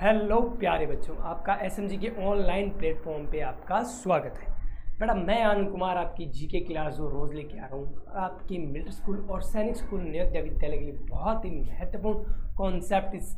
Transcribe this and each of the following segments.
Hello प्यारे बच्चों, आपका एसएमजी के ऑनलाइन प्लेटफॉर्म पे आपका स्वागत है। बेटा मैं आनंद कुमार आपकी जीके क्लास जो रोज़ लेके आ रहा हूँ आपकी मिडिल स्कूल और सैनिक स्कूल नवोदय विद्यालय के लिए बहुत ही महत्वपूर्ण कॉन्सेप्ट इस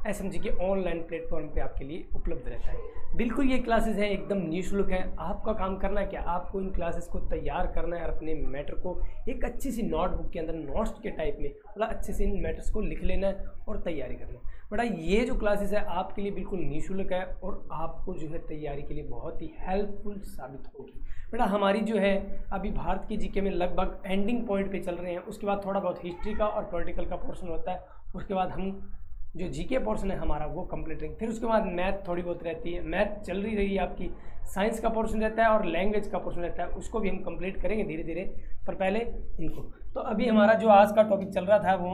एसएमजी के ऑनलाइन प्लेटफॉर्म पे आपके लिए उपलब्ध रहता है। बिल्कुल ये क्लासेस हैं, एकदम निःशुल्क है। आपका काम करना है क्या, आपको इन क्लासेस को तैयार करना है और अपने मैटर को एक अच्छी सी नोटबुक के अंदर नोट्स के टाइप में मतलब अच्छे से इन मैटर्स को लिख लेना है और तैयारी करना है। बेटा ये जो क्लासेस है आपके लिए बिल्कुल निःशुल्क है और आपको जो है तैयारी के लिए बहुत ही हेल्पफुल साबित होगी। बेटा हमारी जो है अभी भारत की जीके में लगभग एंडिंग पॉइंट पे चल रहे हैं, उसके बाद थोड़ा बहुत हिस्ट्री का और पॉलिटिकल का पोर्शन होता है, उसके बाद हम जो जीके पोर्शन है हमारा वो कंप्लीट रहेंगे। फिर उसके बाद मैथ थोड़ी बहुत रहती है, मैथ चल रही है आपकी, साइंस का पोर्शन रहता है और लैंग्वेज का पोर्शन रहता है, उसको भी हम कंप्लीट करेंगे धीरे धीरे। पर पहले इनको तो अभी हमारा जो आज का टॉपिक चल रहा था वो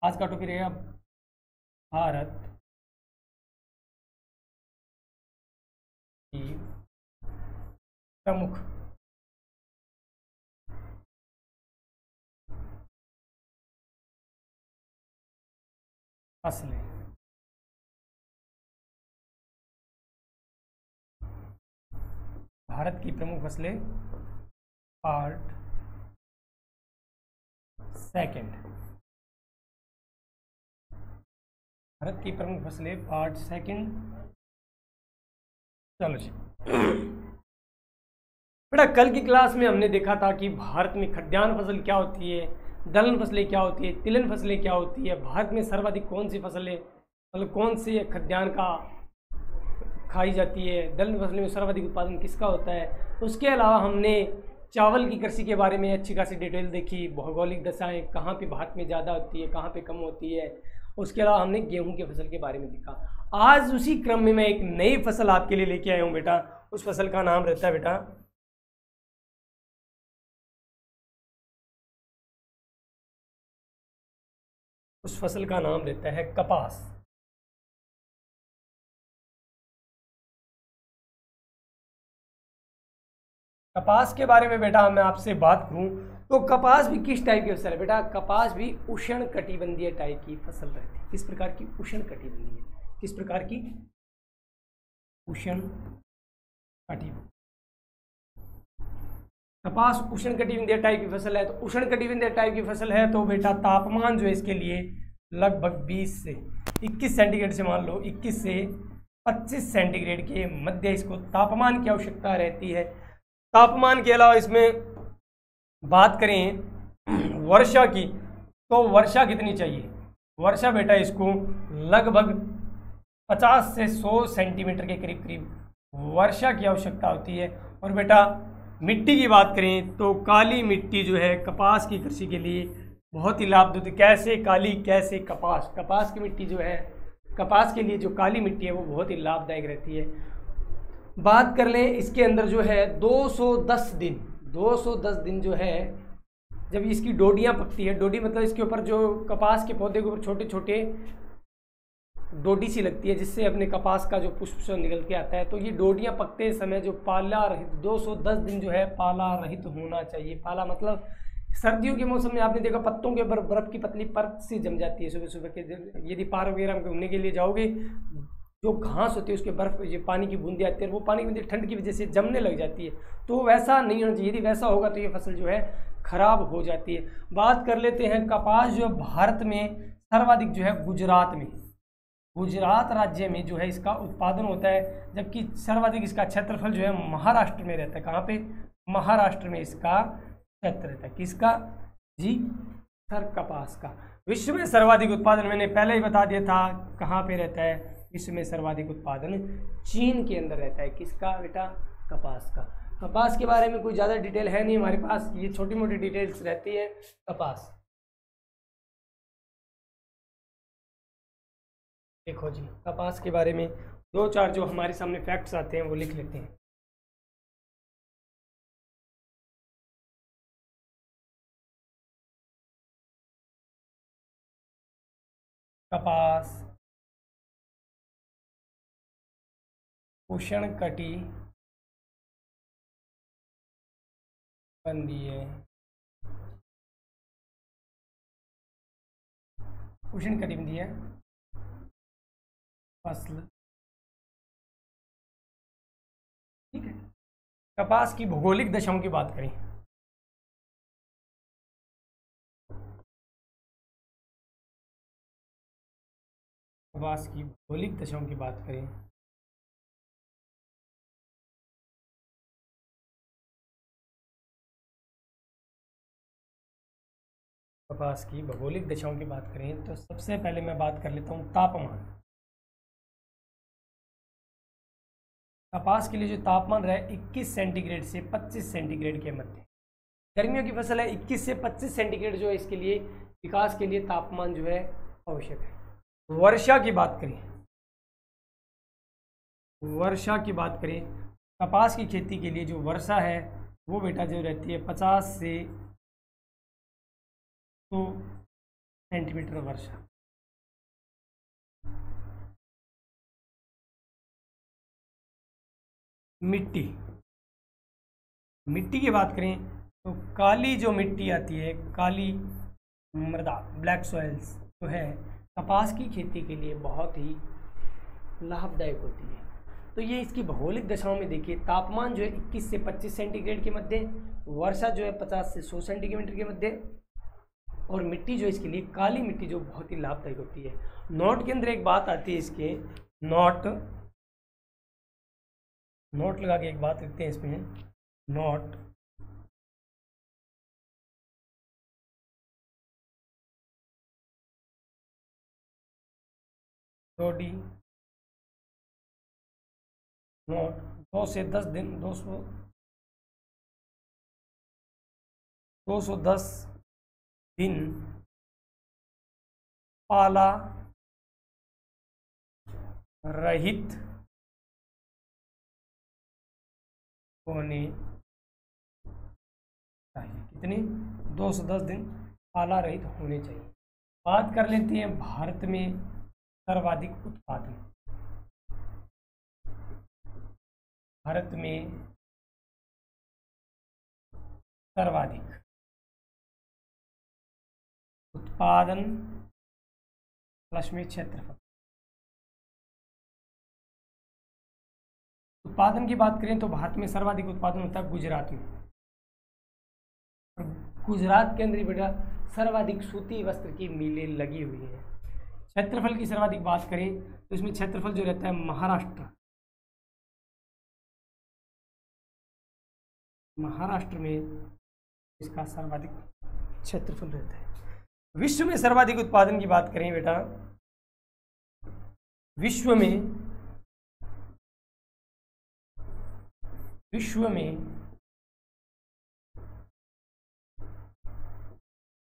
आज का टॉपिक रहेगा भारत की प्रमुख फसलें। भारत की प्रमुख फसलें पार्ट सेकंड। भारत की प्रमुख फसलें पार्ट सेकंड। चलो जी बेटा कल की क्लास में हमने देखा था कि भारत में खाद्यान्न फसल क्या होती है, दलहन फसलें क्या होती है, तिलहन फसलें क्या होती है, भारत में सर्वाधिक कौन सी फसलें मतलब कौन सी खाद्यान्न का खाई जाती है, दलहन फसलें में सर्वाधिक उत्पादन किसका होता है। उसके अलावा हमने चावल की कृषि के बारे में अच्छी खासी डिटेल देखी, भौगोलिक दशाएं कहाँ पे भारत में ज़्यादा होती है कहाँ पे कम होती है। उसके अलावा हमने गेहूं की फसल के बारे में देखा। आज उसी क्रम में मैं एक नई फसल आपके लिए लेके आया हूँ बेटा। उस फसल का नाम रहता है बेटा उस फसल का नाम रहता है कपास। कपास के बारे में बेटा मैं आपसे बात करूं तो कपास भी किस टाइप की फसल है बेटा, कपास भी उष्ण कटिबंधीय टाइप की फसल रहती है। किस प्रकार की उष्ण कटिबंधीय, किस प्रकार की उष्ण कटिबंधीय। कपास उष्ण कटिबंधीय टाइप की फसल है। तो उष्ण कटिबंधीय टाइप की फसल है तो बेटा तापमान जो है इसके लिए लगभग 20 से 21 सेंटीग्रेड से मान लो 21 से 25 सेंटीग्रेड के मध्य इसको तापमान की आवश्यकता रहती है। तापमान के अलावा इसमें बात करें वर्षा की तो वर्षा कितनी चाहिए, वर्षा बेटा इसको लगभग 50 से 100 सेंटीमीटर के करीब करीब वर्षा की आवश्यकता होती है। और बेटा मिट्टी की बात करें तो काली मिट्टी जो है कपास की कृषि के लिए बहुत ही लाभदायक। कैसे काली कैसे कपास, कपास की मिट्टी जो है कपास के लिए जो काली मिट्टी है वो बहुत ही लाभदायक रहती है। बात कर लें इसके अंदर जो है 210 दिन जो है जब इसकी डोडियाँ पकती है, डोडी मतलब इसके ऊपर जो कपास के पौधे के ऊपर छोटे छोटे डोडी सी लगती है जिससे अपने कपास का जो पुष्प निकल के आता है। तो ये डोडियाँ पकते समय जो पाला रहित 210 दिन जो है पाला रहित होना चाहिए। पाला मतलब सर्दियों के मौसम में आपने देखा पत्तों के ऊपर बर्फ की पतली परत सी जम जाती है सुबह सुबह के। यदि पार्क वगैरह में घूमने के लिए जाओगे जो घास होती है उसके बर्फ ये पानी की बूंदें आती है, वो पानी की बूंदें ठंड की वजह से जमने लग जाती है। तो वैसा नहीं होना चाहिए, यदि वैसा होगा तो ये फसल जो है खराब हो जाती है। बात कर लेते हैं कपास जो भारत में सर्वाधिक जो है गुजरात राज्य में जो है इसका उत्पादन होता है, जबकि सर्वाधिक इसका क्षेत्रफल जो है महाराष्ट्र में रहता है। कहाँ पे, महाराष्ट्र में इसका क्षेत्र रहता है। किसका जी, सर कपास का। विश्व में सर्वाधिक उत्पादन मैंने पहले ही बता दिया था कहाँ पे रहता है, विश्व में सर्वाधिक उत्पादन चीन के अंदर रहता है। किसका बेटा, कपास का। कपास के बारे में कोई ज़्यादा डिटेल है नहीं हमारे पास, ये छोटी मोटी डिटेल्स रहती है कपास। देखो जी कपास के बारे में दो चार जो हमारे सामने फैक्ट्स आते हैं वो लिख लेते हैं। कपास उष्ण कटिबंधीय उष्ण कटिबंधीय फसल, ठीक है। कपास की भौगोलिक दशाओं की बात करें, कपास की भौगोलिक दशाओं की बात करें, कपास की भौगोलिक दशाओं की बात करें तो सबसे पहले मैं बात कर लेता हूँ तापमान। कपास के लिए जो तापमान रहा है 21 सेंटीग्रेड से 25 सेंटीग्रेड के मध्य। गर्मियों की फसल है, 21 से 25 सेंटीग्रेड जो है इसके लिए विकास के लिए तापमान जो है आवश्यक है। वर्षा की बात करें, वर्षा की बात करें, कपास की खेती के लिए जो वर्षा है वो बेटा जो रहती है 50 से 100 सेंटीमीटर वर्षा। मिट्टी, मिट्टी की बात करें तो काली जो मिट्टी आती है, काली मृदा, ब्लैक सॉइल्स जो है कपास की खेती के लिए बहुत ही लाभदायक होती है। तो ये इसकी भौगोलिक दशाओं में देखिए, तापमान जो है 21 से 25 सेंटीग्रेड के मध्य, वर्षा जो है 50 से 100 सेंटीमीटर के मध्य, और मिट्टी जो इसके लिए काली मिट्टी जो बहुत ही लाभदायक होती है। नोट के अंदर एक बात आती है, इसके नोट लगा के एक बात लिखते हैं इसमें, नोट रोडी नोट 2 से 10 दिन 210 दिन पाला रहित होने चाहिए। कितनी? 210 दिन पाला रहित होने चाहिए। बात कर लेते हैं भारत में सर्वाधिक उत्पादन। भारत में सर्वाधिक उत्पादन प्लस में क्षेत्रफल। उत्पादन की बात करें तो भारत में सर्वाधिक उत्पादन होता है गुजरात में। गुजरात के अंदर बेटा सर्वाधिक सूती वस्त्र की मिलें लगी हुई हैं। क्षेत्रफल की सर्वाधिक बात करें तो इसमें क्षेत्रफल जो रहता है महाराष्ट्र में इसका सर्वाधिक क्षेत्रफल रहता है। विश्व में सर्वाधिक उत्पादन की बात करें बेटा, विश्व में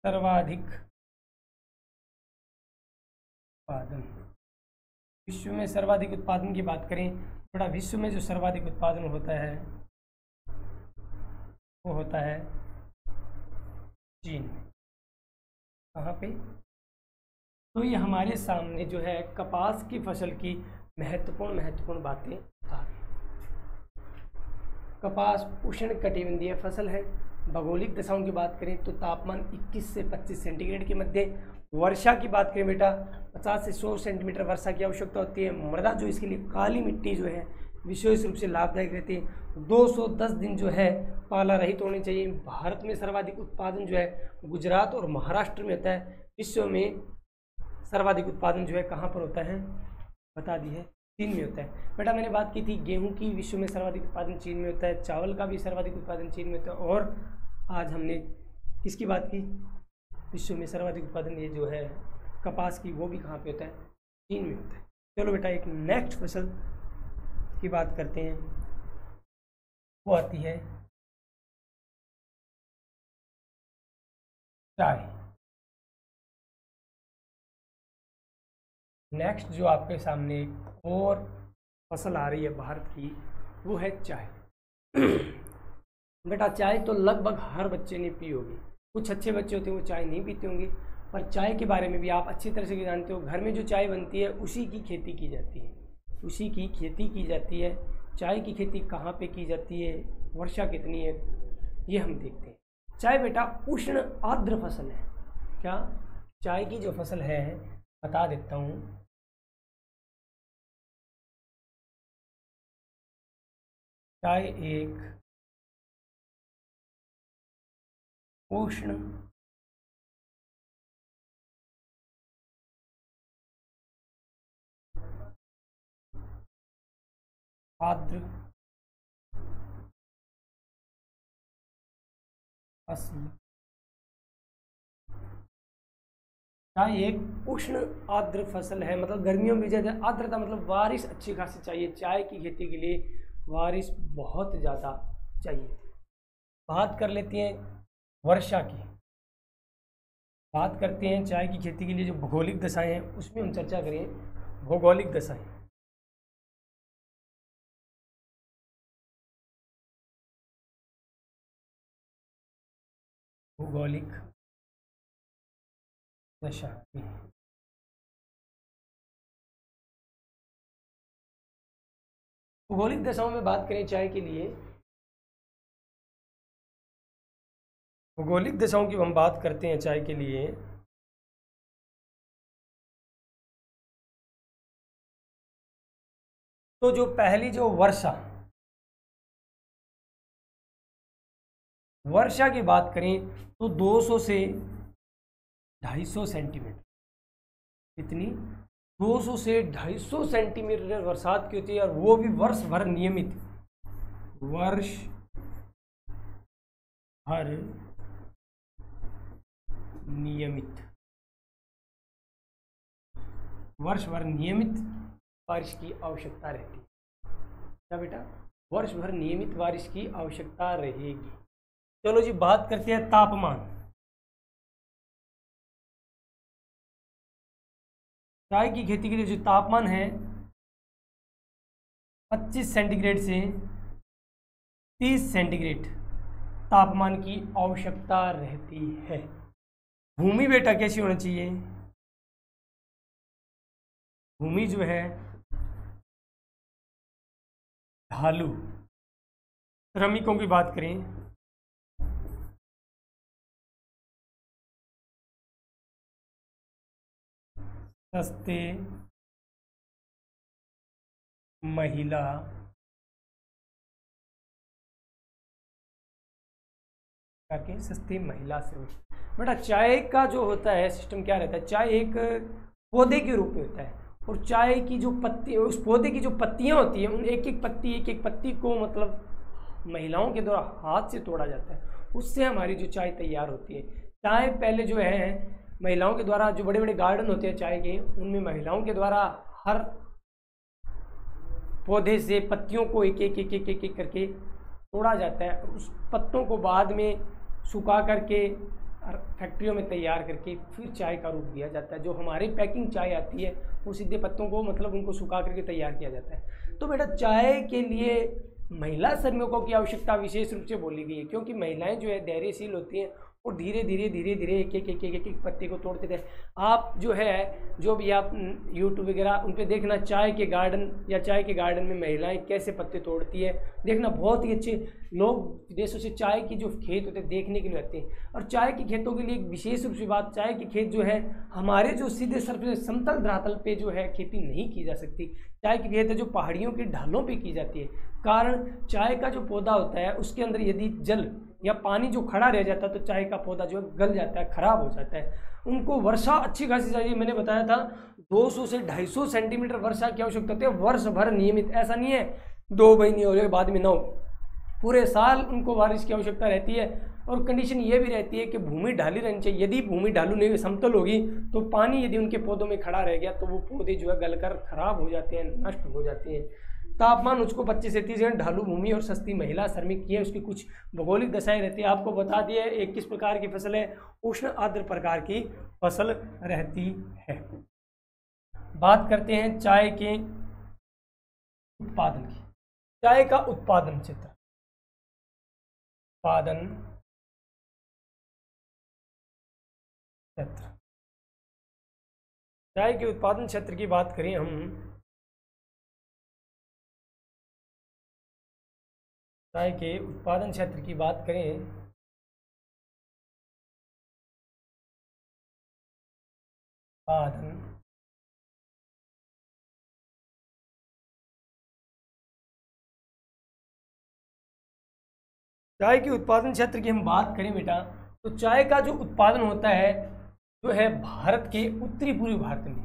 सर्वाधिक उत्पादन, विश्व में सर्वाधिक उत्पादन की बात करें बेटा, विश्व में जो सर्वाधिक उत्पादन होता है वो होता है चीन। कहाँ पे? तो ये हमारे सामने जो है कपास की फसल की महत्वपूर्ण बातें आ गई। कपास उष्ण कटिबंधीय फसल है। भौगोलिक दशाओं की बात करें तो तापमान 21 से 25 सेंटीग्रेड के मध्य। वर्षा की बात करें बेटा 50 से 100 सेंटीमीटर वर्षा की आवश्यकता होती है। मृदा जो इसके लिए काली मिट्टी जो है विशेष रूप से लाभदायक रहती है। 210 दिन जो है पाला रहित होनी चाहिए। भारत में सर्वाधिक उत्पादन जो है गुजरात और महाराष्ट्र में होता है। विश्व में सर्वाधिक उत्पादन जो है कहाँ पर होता है बता दी है, चीन में होता है। बेटा मैंने बात की थी गेहूं की, विश्व में सर्वाधिक उत्पादन चीन में होता है। चावल का भी सर्वाधिक उत्पादन चीन में होता है। और आज हमने किसकी बात की? विश्व में सर्वाधिक उत्पादन ये जो है कपास की, वो भी कहाँ पे होता है? चीन में होता है। चलो बेटा एक नेक्स्ट फसल की बात करते हैं, वो आती है चाय। नेक्स्ट जो आपके सामने एक और फसल आ रही है भारत की, वो है चाय। बेटा चाय तो लगभग हर बच्चे ने पी होगी। कुछ अच्छे बच्चे होते हैं वो चाय नहीं पीते होंगे, पर चाय के बारे में भी आप अच्छी तरह से जानते हो। घर में जो चाय बनती है उसी की खेती की जाती है, उसी की खेती की जाती है। चाय की खेती कहाँ पे की जाती है, वर्षा कितनी है, ये हम देखते हैं। चाय बेटा उष्ण आर्द्र फसल है। क्या? चाय की जो फसल है बता देता हूँ, चाय एक उष्ण आर्द्र फसल। चाय एक उष्ण आर्द्र फसल है, मतलब गर्मियों में ज़्यादा आर्द्रता, मतलब बारिश अच्छी खासी चाहिए। चाय की खेती के लिए बारिश बहुत ज़्यादा चाहिए। बात कर लेते हैं वर्षा की। बात करते हैं चाय की खेती के लिए जो भौगोलिक दशाएं हैं उसमें हम चर्चा करें। भौगोलिक दशाएं, भौगोलिक दशा। भौगोलिक दशाओं में बात करें चाय के लिए, भौगोलिक दशाओं की हम बात करते हैं चाय के लिए, तो जो पहली जो वर्षा की बात करें तो 200 से 250 सेंटीमीटर, कितनी, 200 से 250 सेंटीमीटर बरसात की होती है, और वो भी वर्ष भर नियमित, वर्ष भर नियमित, वर्ष भर नियमित बारिश की आवश्यकता रहती है। क्या बेटा, वर्ष भर नियमित बारिश की आवश्यकता रहेगी। चलो जी, बात करते हैं तापमान। चाय की खेती के लिए जो तापमान है 25 सेंटीग्रेड से 30 सेंटीग्रेड तापमान की आवश्यकता रहती है। भूमि बेटा कैसी होनी चाहिए, भूमि जो है ढालू। श्रमिकों की बात करें, सस्ते महिला करके, सस्ती महिला से। बेटा चाय का जो होता है सिस्टम क्या रहता है, चाय एक पौधे के रूप में होता है, और चाय की जो पत्ती, उस पौधे की जो पत्तियां होती हैं, उन एक एक पत्ती को मतलब महिलाओं के द्वारा हाथ से तोड़ा जाता है, उससे हमारी जो चाय तैयार होती है। चाय पहले जो है महिलाओं के द्वारा, जो बड़े बड़े गार्डन होते हैं चाय के, उनमें महिलाओं के द्वारा हर पौधे से पत्तियों को एक एक करके तोड़ा जाता है, और उस पत्तों को बाद में सुखा करके फैक्ट्रियों में तैयार करके फिर चाय का रूप दिया जाता है। जो हमारी पैकिंग चाय आती है वो सीधे पत्तों को मतलब उनको सुखा करके तैयार किया जाता है। तो बेटा चाय के लिए महिला श्रमिकों की आवश्यकता विशेष रूप से बोली गई है, क्योंकि महिलाएं जो है धैर्यशील होती हैं और धीरे धीरे एक पत्ते को तोड़ते थे। आप जो है, जो भी आप यूट्यूब वगैरह उन पे देखना, चाय के गार्डन या चाय के गार्डन में महिलाएं कैसे पत्ते तोड़ती है, देखना बहुत ही अच्छे। लोग विदेशों से चाय की जो खेत होते हैं देखने के लिए आते हैं। और चाय के खेतों के लिए एक विशेष रूप से बात, चाय के खेत जो है हमारे जो सीधे समतल धरातल पे जो है खेती नहीं की जा सकती। चाय की खेत है जो पहाड़ियों की ढालों पे की जाती है। कारण चाय का जो पौधा होता है उसके अंदर यदि जल या पानी जो खड़ा रह जाता है तो चाय का पौधा जो है गल जाता है, खराब हो जाता है। उनको वर्षा अच्छी खासी चाहिए, मैंने बताया था 200 से 250 सेंटीमीटर वर्षा की आवश्यकता होती है वर्ष भर नियमित। ऐसा नहीं है 2 महीने हो गए बाद में ना हो, पूरे साल उनको बारिश की आवश्यकता रहती है। और कंडीशन ये भी रहती है कि भूमि ढाली रहनी चाहिए। यदि भूमि ढालू नहीं समतल होगी तो पानी यदि उनके पौधों में खड़ा रह गया तो वो पौधे जो है गलकर खराब हो जाते हैं, नष्ट हो जाते हैं। तापमान उसको 25 से 30 ढालू भूमि और सस्ती महिला श्रमिक की है। उसकी कुछ भौगोलिक दशाएं रहती है, आपको बता दिए एक किस प्रकार की फसल है, उष्ण आर्द्र प्रकार की फसल रहती है। बात करते हैं चाय के उत्पादन की। चाय का उत्पादन क्षेत्र, उत्पादन क्षेत्र, चाय के उत्पादन क्षेत्र की बात करें हम, चाय के उत्पादन क्षेत्र की बात करें, उत्पादन चाय के उत्पादन क्षेत्र की हम बात करें बेटा, तो चाय का जो उत्पादन होता है जो है भारत के उत्तरी पूर्वी भारत में,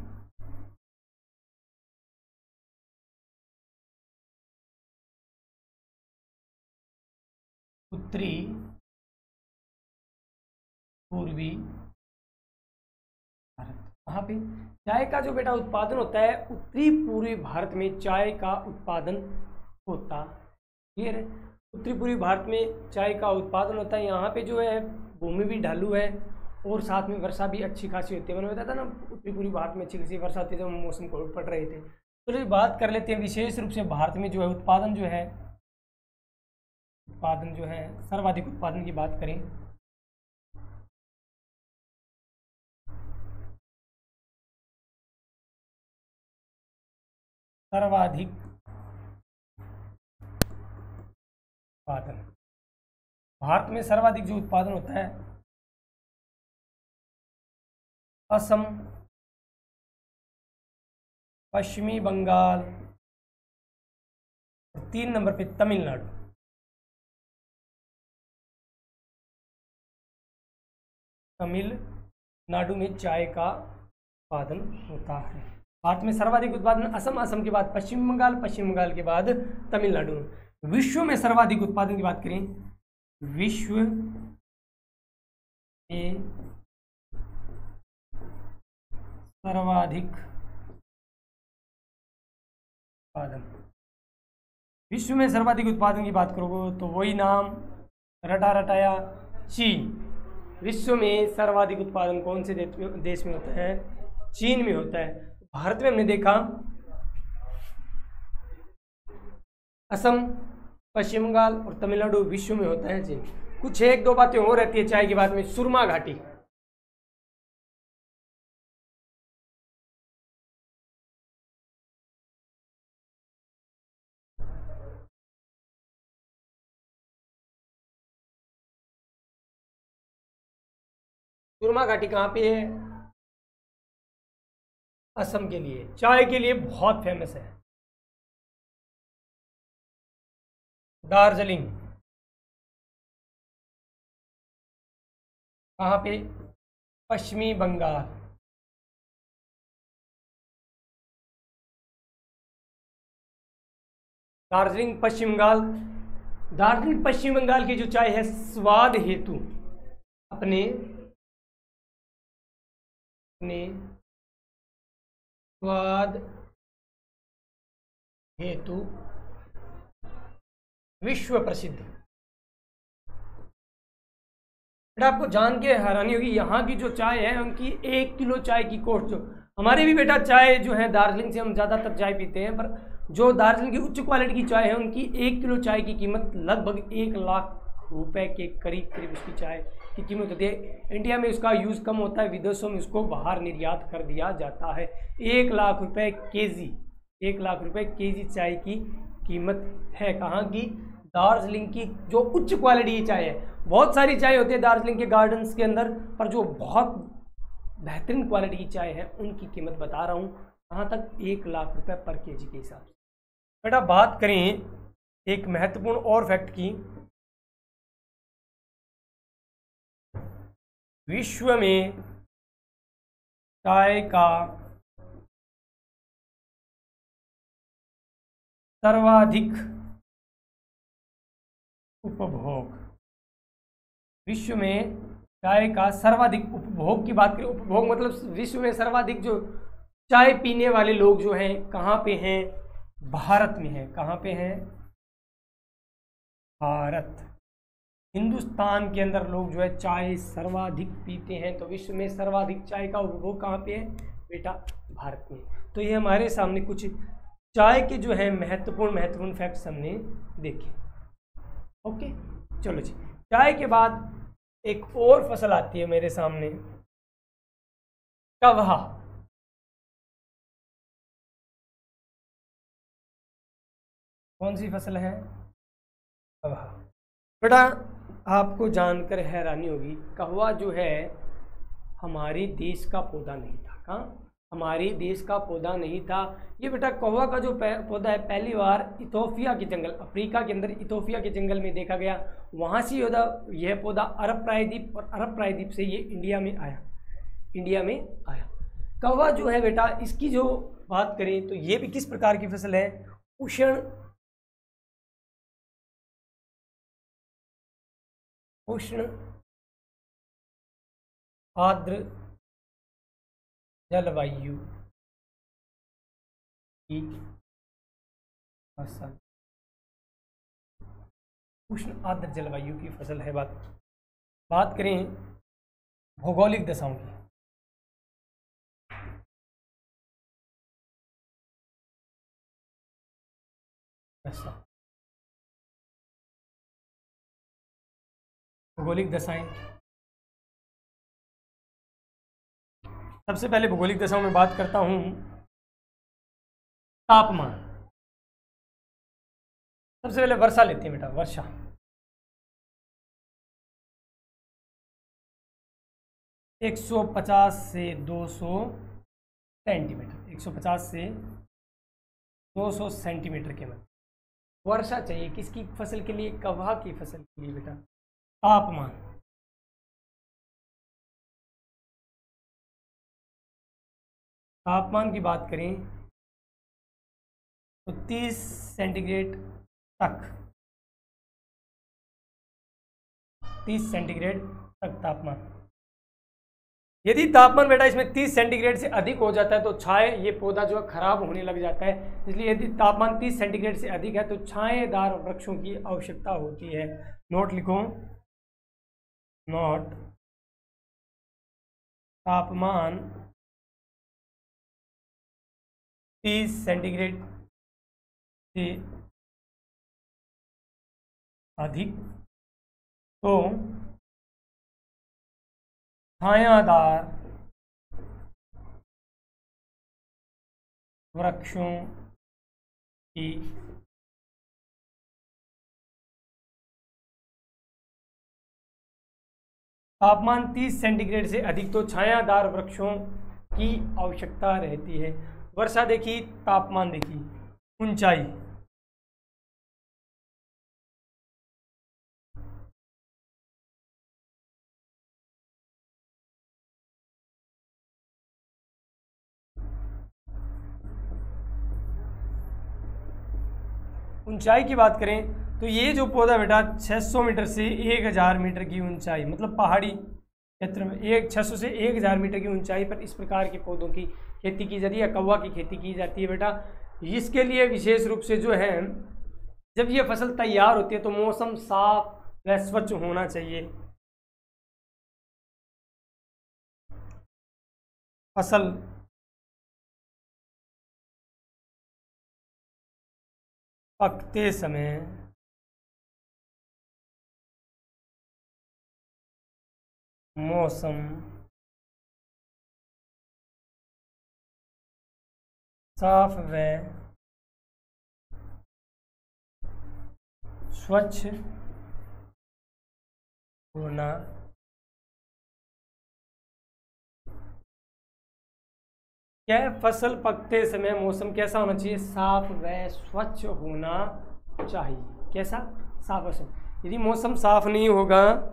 उत्तरी पूर्वी भारत, वहां पे चाय का जो बेटा उत्पादन होता है, उत्तरी पूर्वी भारत में चाय का उत्पादन होता, क्लियर है। उत्तरी पूर्वी भारत में चाय का उत्पादन होता है। यहाँ पे जो है भूमि भी ढालू है और साथ में वर्षा भी अच्छी खासी होती है। मैंने बताया था ना उत्तरी पूर्वी भारत में अच्छी खासी वर्षा होती है, जब मौसम को पड़ रहे थे। तो चलिए बात कर लेते हैं विशेष रूप से भारत में जो है उत्पादन जो है सर्वाधिक उत्पादन की बात करें, सर्वाधिक उत्पादन भारत में सर्वाधिक जो उत्पादन होता है असम, पश्चिमी बंगाल और 3 नंबर पे तमिलनाडु। तमिलनाडु में चाय का उत्पादन होता है। भारत में सर्वाधिक उत्पादन असम, असम के बाद पश्चिम बंगाल, पश्चिम बंगाल के बाद तमिलनाडु। विश्व में सर्वाधिक उत्पादन की बात करें, विश्व में सर्वाधिक उत्पादन, विश्व में सर्वाधिक उत्पादन की बात करोगे तो वही नाम रटा रटाया, चीन। विश्व में सर्वाधिक उत्पादन कौन से देश में होता है? चीन में होता है। भारत में हमने देखा असम, पश्चिम बंगाल और तमिलनाडु विश्व में होता है चीन। कुछ एक दो बातें और रहती है चाय की बात में। सुरमा घाटी, सुरमा घाटी कहाँ पे है? असम के लिए, चाय के लिए बहुत फेमस है। दार्जिलिंग कहाँ पे? पश्चिमी बंगाल। दार्जिलिंग पश्चिम बंगाल, दार्जिलिंग पश्चिम बंगाल की जो चाय है स्वाद हेतु अपने स्वाद हेतु विश्व प्रसिद्ध। बेटा आपको जान के हैरानी होगी, यहाँ की जो चाय है उनकी 1 किलो चाय की कॉस्ट, जो हमारे भी बेटा चाय जो है दार्जिलिंग से हम ज़्यादातर चाय पीते हैं, पर जो दार्जिलिंग की उच्च क्वालिटी की चाय है उनकी 1 किलो चाय की कीमत लगभग 1 लाख रुपए के करीब करीब उसकी चाय की कीमत होती है। इंडिया में उसका यूज़ कम होता है, विदेशों में उसको बाहर निर्यात कर दिया जाता है। 1 लाख रुपए केजी, 1 लाख रुपए केजी चाय की कीमत है। कहाँ की? दार्जिलिंग की जो उच्च क्वालिटी की चाय है। बहुत सारी चाय होती है दार्जिलिंग के गार्डन्स के अंदर, पर जो बहुत बेहतरीन क्वालिटी की चाय है उनकी कीमत बता रहा हूँ कहाँ तक, 1 लाख रुपए पर केजी के हिसाब से। बेटा बात करें एक महत्वपूर्ण और फैक्ट की, विश्व में चाय का सर्वाधिक उपभोग, विश्व में चाय का सर्वाधिक उपभोग की बात करें, उपभोग मतलब विश्व में सर्वाधिक जो चाय पीने वाले लोग जो हैं कहाँ पे हैं? भारत में हैं। कहाँ पे हैं? भारत, हिंदुस्तान के अंदर लोग जो है चाय सर्वाधिक पीते हैं। तो विश्व में सर्वाधिक चाय का उपभोग कहाँ पे है? बेटा भारत में। तो ये हमारे सामने कुछ चाय के जो है महत्वपूर्ण फैक्ट्स हमने देखे। ओके, चलो जी। चाय के बाद एक और फसल आती है मेरे सामने, कवहा। कौन सी फसल है? कवहा। बेटा आपको जानकर हैरानी होगी, कहवा जो है हमारे देश का पौधा नहीं था। कहाँ? हमारे देश का पौधा नहीं था। ये बेटा कौवा का जो पौधा है पहली बार इथोपिया के जंगल, अफ्रीका के अंदर इथोपिया के जंगल में देखा गया। वहाँ से यह पौधा अरब प्रायद्वीप और अरब प्रायद्वीप से ये इंडिया में आया। कौवा जो है बेटा, इसकी जो बात करें तो ये भी किस प्रकार की फसल है, उष्ण आर्द्र जलवायु की फसल, उष्ण आर्द्र जलवायु की फसल है। बात करें भौगोलिक दशाओं की, भौगोलिक दशाएं, सबसे पहले भौगोलिक दशाओं में बात करता हूं तापमान। सबसे पहले वर्षा लेते हैं बेटा, वर्षा। एक 150 से 200 सेंटीमीटर, 150 से 200 सेंटीमीटर के मध्य वर्षा चाहिए। किसकी फसल के लिए, कौवा की फसल के लिए बेटा। तापमान की बात करें तो 30 सेंटीग्रेड तक, 30 सेंटीग्रेड तक तापमान। यदि तापमान बेटा इसमें 30 सेंटीग्रेड से अधिक हो जाता है तो छाए, ये पौधा जो है खराब होने लग जाता है। इसलिए यदि तापमान 30 सेंटीग्रेड से अधिक है तो छाएदार वृक्षों की आवश्यकता होती है। नोट लिखो, नोट, तापमान 30 सेंटीग्रेड से अधिक तो छायादार वृक्षों की तापमान 30 सेंटीग्रेड से अधिक तो छायादार वृक्षों की आवश्यकता रहती है। वर्षा देखी, तापमान देखी, ऊंचाई, ऊंचाई की बात करें तो ये जो पौधा बेटा 600 मीटर से 1000 मीटर की ऊंचाई, मतलब पहाड़ी क्षेत्र में 600 से 1000 मीटर की ऊंचाई पर इस प्रकार के पौधों की खेती की जाती है, कौवा की खेती की जाती है बेटा। इसके लिए विशेष रूप से जो है, जब ये फसल तैयार होती है तो मौसम साफ व स्वच्छ होना चाहिए। फसल पकते समय मौसम साफ व स्वच्छ होना क्या है, फसल पकते समय मौसम कैसा होना चाहिए, साफ व स्वच्छ होना चाहिए। कैसा, साफ व स्वच्छ। यदि मौसम साफ नहीं होगा,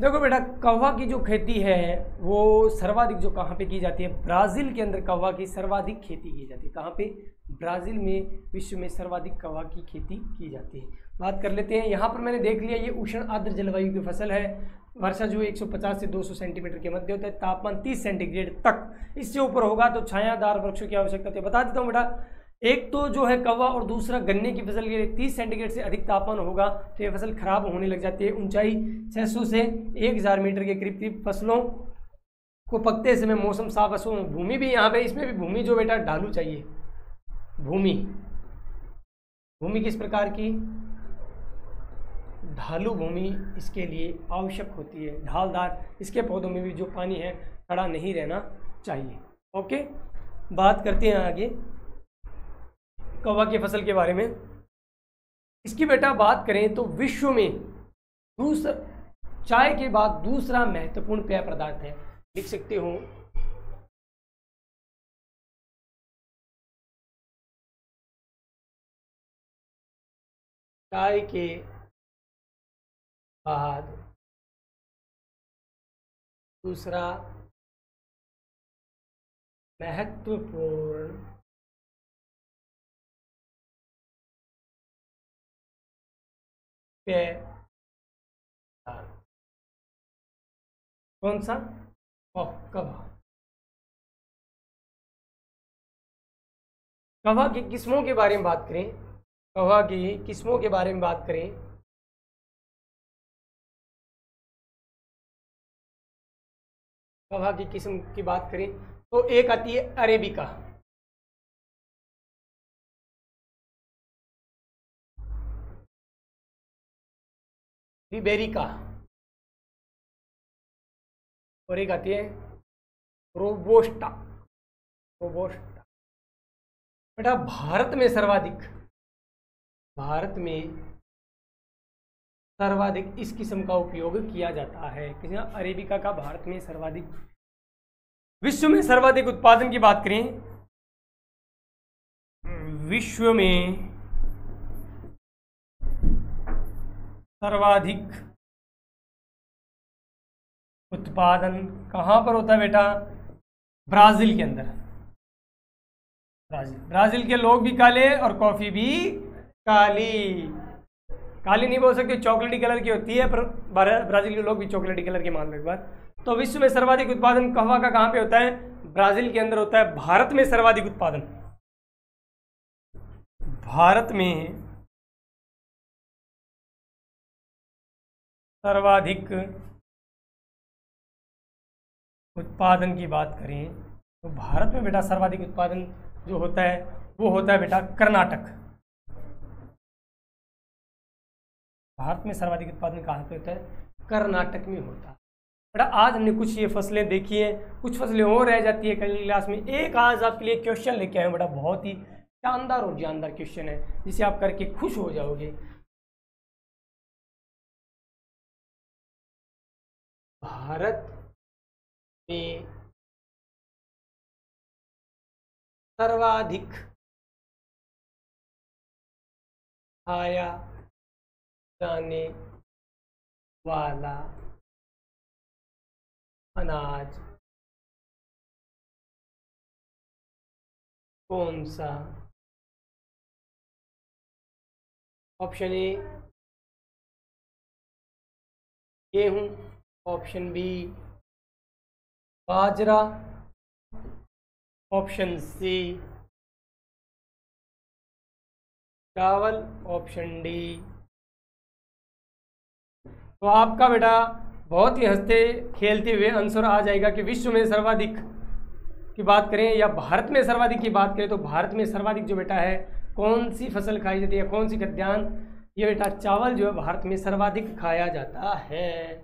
देखो बेटा कौवा की जो खेती है वो सर्वाधिक जो कहाँ पे की जाती है, ब्राज़ील के अंदर कौवा की सर्वाधिक खेती की जाती है। कहाँ पे, ब्राज़ील में विश्व में सर्वाधिक कौवा की खेती की जाती है। बात कर लेते हैं, यहाँ पर मैंने देख लिया ये उष्ण आर्द्र जलवायु की फसल है। वर्षा जो 150 से 200 सेंटीमीटर के मध्य होता है, तापमान 30 सेंटीग्रेड तक, इससे ऊपर होगा तो छायादार वृक्षों की आवश्यकता होती है। बता देता हूँ बेटा, एक तो जो है कौवा और दूसरा गन्ने की फसल के लिए 30 सेंटीग्रेड से अधिक तापमान होगा तो ये फसल खराब होने लग जाती है। ऊंचाई 600 से 1000 मीटर के करीब करीब फसलों को पकते समय मौसम साफ व भूमि भी यहाँ पे, इसमें भी भूमि जो बेटा ढालू चाहिए। भूमि किस प्रकार की, ढालू भूमि इसके लिए आवश्यक होती है। ढालदार, इसके पौधों में भी जो पानी है खड़ा नहीं रहना चाहिए। ओके, बात करते हैं आगे कौवा की फसल के बारे में। इसकी बेटा बात करें तो विश्व में दूसरा, चाय के बाद दूसरा महत्वपूर्ण पेय पदार्थ है। लिख सकते हो चाय के बाद दूसरा महत्वपूर्ण पेय कौन सा? कहवा। कहवा की किस्मों के बारे में बात करें, कहवा की किस्मों के बारे में बात करें कहवा की किस्म की बात करें तो एक आती है अरेबिका, रिबेरिका, और एक आती है रोबोस्टा। रोबोस्टा बेटा भारत में सर्वाधिक इस किस्म का उपयोग किया जाता है। अरेबिका का भारत में सर्वाधिक। विश्व में सर्वाधिक उत्पादन की बात करें, विश्व में सर्वाधिक उत्पादन कहाँ पर होता है बेटा? ब्राज़ील के अंदर। ब्राज़ील के लोग भी काले और कॉफ़ी भी काली नहीं बोल सकते, चॉकलेटी कलर की होती है, पर ब्राज़ील के लोग भी चॉकलेटी कलर के मान लो एक बार। तो विश्व में सर्वाधिक उत्पादन कहवा का कहाँ पे होता है? ब्राज़ील के अंदर होता है। भारत में सर्वाधिक उत्पादन, भारत में सर्वाधिक उत्पादन की बात करें तो भारत में बेटा सर्वाधिक उत्पादन जो होता है वो होता है बेटा कर्नाटक। भारत में सर्वाधिक उत्पादन कहाँ पे होता है? कर्नाटक में होता है। बेटा आज हमने कुछ ये फसलें देखी हैं, कुछ फसलें और रह जाती है कल क्लास में। एक आज आपके लिए क्वेश्चन लेके आए बेटा, बहुत ही शानदार और जानदार क्वेश्चन है जिसे आप करके खुश हो जाओगे। भारत में सर्वाधिक खाया जाने वाला अनाज कौन सा? ऑप्शन ए गेहूं, ऑप्शन बी बाजरा, ऑप्शन सी चावल, ऑप्शन डी। तो आपका बेटा बहुत ही हंसते खेलते हुए आंसर आ जाएगा कि विश्व में सर्वाधिक की बात करें या भारत में सर्वाधिक की बात करें तो भारत में सर्वाधिक जो बेटा है कौन सी फसल खाई जाती है, कौन सी खाद्यान्न? ये बेटा चावल जो है भारत में सर्वाधिक खाया जाता है।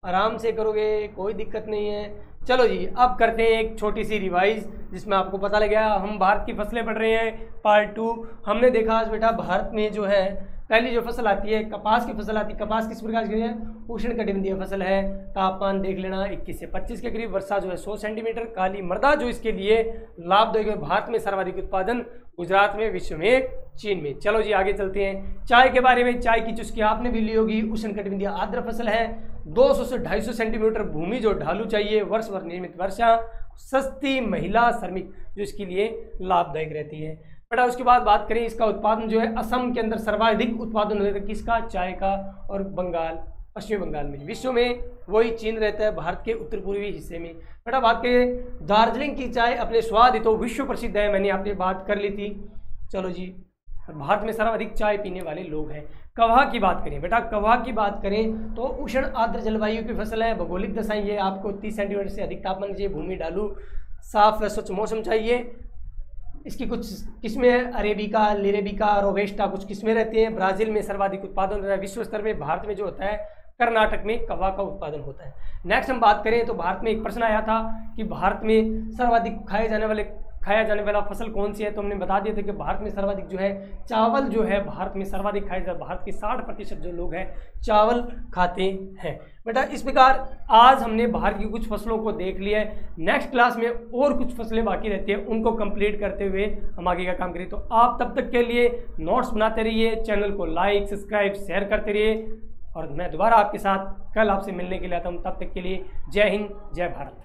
आराम से करोगे, कोई दिक्कत नहीं है। चलो जी अब करते हैं एक छोटी सी रिवाइज जिसमें आपको पता लग गया हम भारत की फसलें पढ़ रहे हैं। पार्ट 2 हमने देखा आज बेटा भारत में जो है पहली जो फसल आती है कपास की फसल आती है। कपास किस प्रकार की है? उष्णकटिबंधीय फसल है। तापमान देख लेना 21 से 25 के करीब, वर्षा जो है 100 सेंटीमीटर। काली मृदा जो इसके लिए लाभदायक है। भारत में सर्वाधिक उत्पादन गुजरात में, विश्व में, चीन में। चलो जी आगे चलते हैं। चाय के बारे में, चाय की चुस्की आपने भी ली होगी। उष्णकटिबंधीय आर्द्र फसल है। 200 से 250 सेंटीमीटर भूमि जो ढालू चाहिए, वर्ष भर नियमित वर्षा, सस्ती, महिला श्रमिक जो इसके लिए लाभदायक रहती है। बेटा उसके बाद बात करें इसका उत्पादन जो है असम के अंदर सर्वाधिक उत्पादन होता है किसका? चाय का, और बंगाल, पश्चिमी बंगाल में। विश्व में वही चीन रहता है, भारत के उत्तर पूर्वी हिस्से में। बेटा बात करें दार्जिलिंग की चाय अपने स्वाद हेतु विश्व प्रसिद्ध है, मैंने आपने बात कर ली थी। चलो जी भारत में सर्वाधिक चाय पीने वाले लोग हैं। कहवा की बात करें बेटा, कहवा की बात करें तो उष्ण आर्द्र जलवायु की फसल है। भौगोलिक दशाएं ये आपको 30 सेंटीमीटर से अधिक तापमान चाहिए, भूमि ढालू, साफ व स्वच्छ मौसम चाहिए। इसकी कुछ किस्में अरेबिका, लिरेबिका, रोबेस्टा कुछ किस्में रहती हैं। ब्राज़ील में सर्वाधिक उत्पादन होता है। विश्व स्तर में भारत में जो होता है कर्नाटक में कहवा का उत्पादन होता है। नेक्स्ट हम बात करें तो भारत में एक प्रश्न आया था कि भारत में सर्वाधिक खाए जाने वाले खाया जाने वाला फसल कौन सी है, तो हमने बता दिया था कि भारत में सर्वाधिक जो है चावल जो है भारत में सर्वाधिक खाया जाता है। भारत के 60% जो लोग हैं चावल खाते हैं। बेटा इस प्रकार आज हमने भारत की कुछ फसलों को देख लिया है। नेक्स्ट क्लास में और कुछ फसलें बाकी रहती है, उनको कंप्लीट करते हुए हम आगे का काम करें। तो आप तब तक के लिए नोट्स बनाते रहिए, चैनल को लाइक सब्सक्राइब शेयर करते रहिए, और मैं दोबारा आपके साथ कल आपसे मिलने के लिए आता हूँ। तब तक के लिए जय हिंद जय भारत।